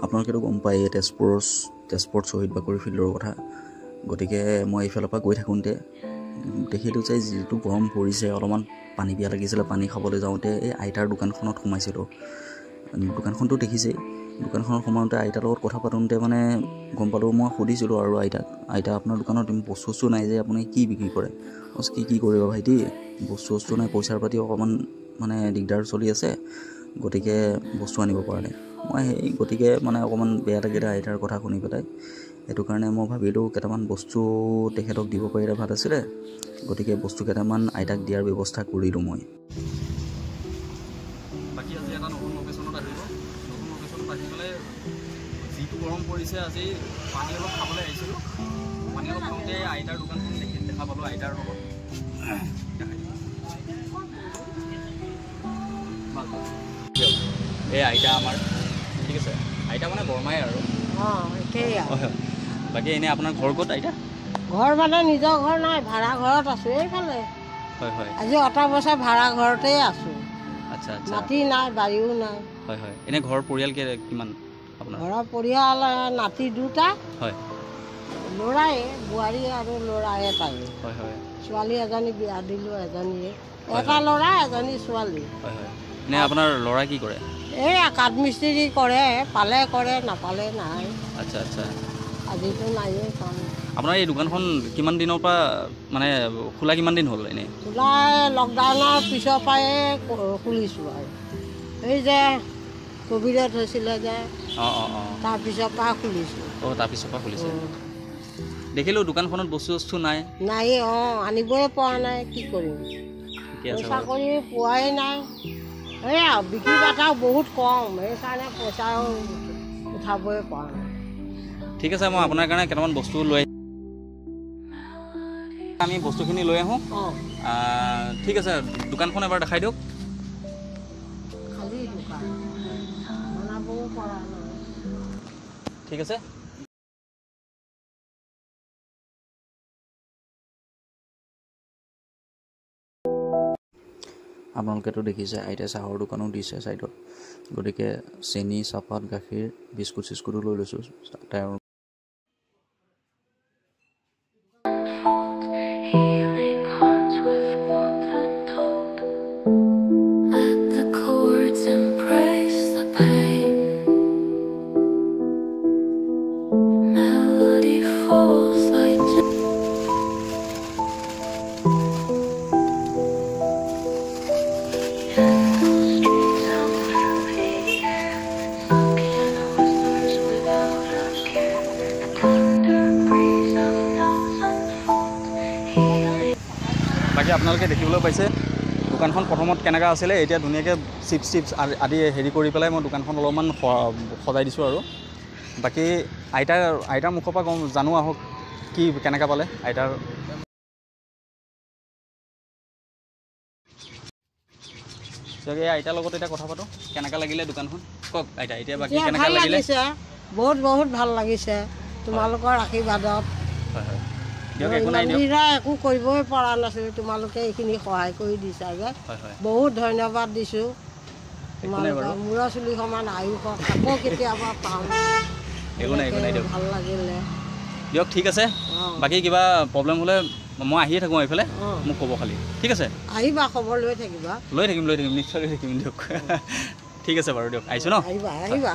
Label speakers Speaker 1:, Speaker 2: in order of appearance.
Speaker 1: আপোনালোকেতো গম পায় তেজপুৰ শ্বহীদ বাকৰি ফিল্ডৰ কথা। গতিকে মই এইফালৰ পৰা গৈ থাকোঁতে দেখিলোঁ যে যিটো গৰম পৰিছে, অলপমান পানী পিয়াহ লাগিছিলে। পানী খাবলৈ যাওঁতে এই আইতাৰ দোকানখনত সোমাইছিলোঁ। দোকানখনটো দেখিছেই। দোকানখনত সোমাওঁতে আইতাৰ লগত কথা পাতোঁতে মানে গম পালোঁ, মই সুধিছিলোঁ আৰু আইতা আপোনাৰ দোকানত বস্তু নাই যে, আপুনি কি বিক্ৰী কৰে? কি কৰিব ভাইটি, বস্তু নাই, পইচাৰ পাতি অকণমান মানে দিগদাৰ চলি আছে, গতিকে বস্তু আনিব পৰা নাই। মই গতিকে মানে অকণমান বেয়া লাগিলে আইতাৰ কথা শুনি পেলাই। সেইটো কাৰণে মই ভাবিলোঁ কেইটামান বস্তু তেখেতক দিব পাৰিলে ভাল আছিলে। গতিকে বস্তু কেইটামান আইতাক দিয়াৰ ব্যৱস্থা কৰিলোঁ মই।
Speaker 2: বাকী আজি এটা নতুন লোকেশ্যনত আহিব। নতুন লোকেশ্যনত আহি পেলাই যিটো গৰম পৰিছে, আজি পানী অলপ খাবলৈ আহিছিলোঁ। পানী অলপ খাওঁতে আইতাৰ দোকানখন দেখা পালোঁ। আইতাৰ লগত এই আইতা আমাৰ, ঠিক আছে, আইতা মানে বৰমাই আৰু। বাকী এনেই আপোনাৰ ঘৰ ক'ত আইতা?
Speaker 3: ঘৰ মানে নিজৰ ঘৰ নাই, ভাড়া ঘৰত আছোঁ এইফালে।
Speaker 2: হয় হয়,
Speaker 3: আজি 8 বছৰ ভাড়া ঘৰতেই আছোঁ।
Speaker 2: আচ্ছা আচ্ছা,
Speaker 3: মাটি নাই, বাৰীও নাই।
Speaker 2: হয় হয়, এনেই ঘৰ পৰিয়াল কিমান আপোনাৰ?
Speaker 3: ঘৰৰ পৰিয়াল নাতি 2টা,
Speaker 2: হয়,
Speaker 3: ল'ৰাই, বোৱাৰী আৰু ল'ৰা এটাই।
Speaker 2: হয় হয়,
Speaker 3: ছোৱালী এজনী বিয়া দিলোঁ, এজনীয়ে, এটা ল'ৰা এজনী ছোৱালী।
Speaker 2: হয় হয়, এনেই আপোনাৰ ল'ৰাই কি কৰে?
Speaker 3: এই কাঠ মিস্ত্ৰী কৰে, পালে কৰে, নাপালে নাই।
Speaker 2: আচ্ছা আচ্ছা,
Speaker 3: আজিতো নায়েই কাম।
Speaker 2: আপোনাৰ এই দোকানখন কিমান দিনৰ পৰা মানে খোলা, কিমান দিন হ'ল? এনেই
Speaker 3: খোলা লকডাউনৰ পিছৰ পৰাই খুলিছোঁ আৰু। এই যে ক'ভিডত হৈছিলে যে, তাৰপিছৰ পৰা খুলিছোঁ।
Speaker 2: অঁ, তাৰপিছৰ পৰা খুলিছে। দেখিলোঁ দোকানখনত বস্তু নাই।
Speaker 3: নাই, আনিবই পৰা নাই, কি কৰিম? পইচা কৰি পোৱাই নাই। এইয়া বিক্ৰী বাটাও বহুত কম, সেইকাৰণে পইচাও উঠাবই পৰা নাই।
Speaker 2: ঠিক আছে, মই আপোনাৰ কাৰণে কেইটামান বস্তু লৈ আমি বস্তুখিনি লৈ আহোঁ। ঠিক আছে, দোকানখন এবাৰ দেখাই দিয়ক।
Speaker 3: খালী দোকান, বনাবও পৰা নাই।
Speaker 2: ঠিক আছে।
Speaker 1: আপোনালোকেতো দেখিছে আইতাই চাহৰ দোকানো দিছে ছাইডত। গতিকে চেনি, চাহপাত, গাখীৰ, বিস্কুট চিস্কুটো লৈ লৈছোঁ। তেওঁৰ
Speaker 2: বাকী আপোনালোকে দেখিবলৈ পাইছে দোকানখন প্ৰথমত কেনেকুৱা আছিলে, এতিয়া ধুনীয়াকৈ চিপছ আদি হেৰি কৰি পেলাই মই দোকানখন অলপমান সজাই দিছোঁ আৰু। বাকী আইতাৰ মুখৰ পৰা জানো আহক, কি কেনেকৈ পালে আইতাৰ। এই আইতাৰ লগত এতিয়া কথা পাতোঁ, কেনেকৈ লাগিলে দোকানখন কওক আইতা। এতিয়া বাকী কেনেকৈ লাগিলে?
Speaker 3: বহুত বহুত ভাল লাগিছে তোমালোকৰ আশীৰ্বাদত।
Speaker 2: হয় হয়,
Speaker 3: একো কৰিবই পৰা নাছিলোঁ, তোমালোকে এইখিনি সহায় কৰি দিছা যে বহুত ধন্যবাদ দিছোঁ তোমালোকৰ। মূৰৰ চুলি সমান আয়ুস আকৌ কেতিয়াবা পাম, ভাল লাগিলে
Speaker 2: দিয়ক। ঠিক আছে, বাকী কিবা প্ৰব্লেম হ'লে মই আহিয়ে থাকোঁ এইফালে, মোক ক'ব খালি। ঠিক আছে,
Speaker 3: আহিবা, খবৰ লৈ থাকিবা।
Speaker 2: লৈ থাকিম নিশ্চয় লৈ থাকিম দিয়ক। ঠিক আছে বাৰু দিয়ক, আহিছোঁ ন।
Speaker 3: আহিবা।